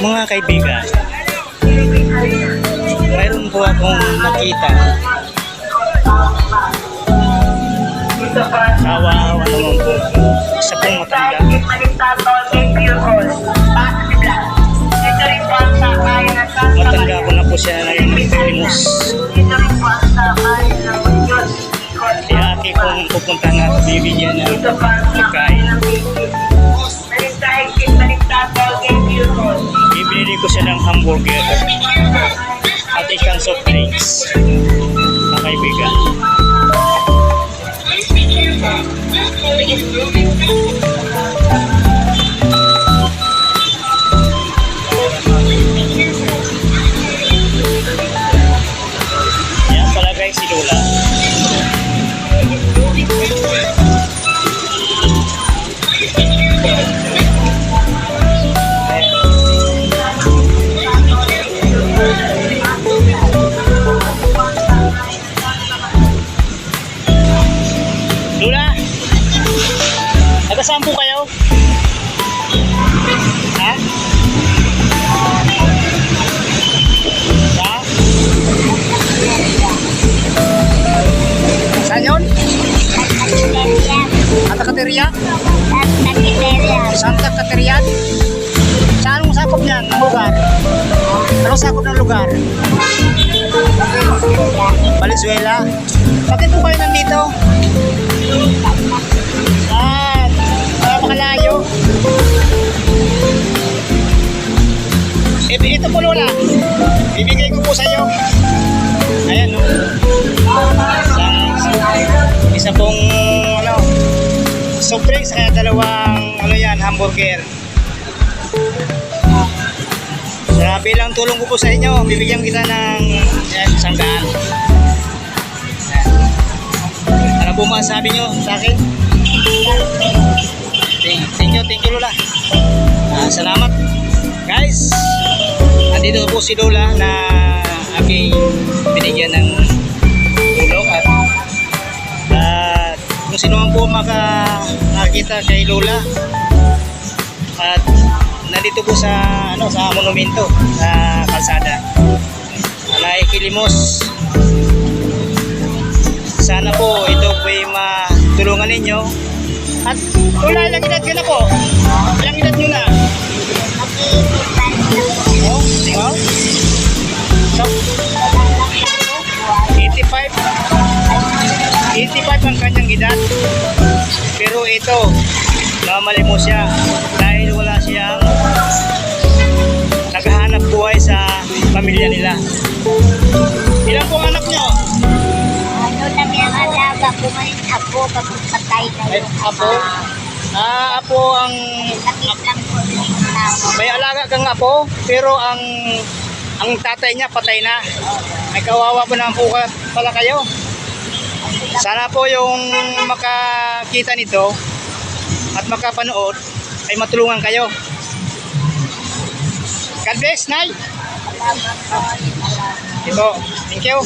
Mga kaibigan, mayroon po akong nakita. Kawawa naman po. Isa pong matanda. Matanda ko na po siya na yung limos. Si ate kong pupunta na at bibigyan na pagkain. Bibili ko siya ng hamburger at isang soft drinks. Mga kaibigan. Yan pala guys si Lola. Lola, nagkasaan po kayo? Ha? Ha? Saan yun? Santa Caterina? Santa Caterina? Saan mong sakop niyan? Ang lugar? Anong sakop ng lugar? Valenzuela? Bakit po kayo nandito? Makalayo. Ito po Lola. Bibigay ko po sa iyo. Ayan no. Isa pong soft drinks kaya dalawang hamburger. Sa bilang tulong ko po sa inyo, bibigyan kita ng 100. Ano po masasabi nyo sa akin? Thank you Lola. Salamat guys. Andito po si Lola na aking binigyan ng tulong at kung sino man po makakita kay Lola at nandito po sa monumento sa kalsada Naikilimos. Sana po ito po ay matulungan ninyo. At Lola, ilang edad ka na po? Ilang edad nyo na? Oh, tingnan. So, 85 ang kanyang edad. Pero ito, namamali mo siya dahil wala siyang naghahanap buhay sa pamilya nila. Ilan po ang anak nyo? Ano lang yung alaga, pumalit apo, patay na yung Apo? Apo ang... Sakit lang po yung tao. May alaga kang apo, pero ang tatay niya patay na. May kawawa po naman po pala kayo. Sana po yung makakita nito at makapanood ay matulungan kayo. God bless, Nay. Salamat po. Ito, thank you.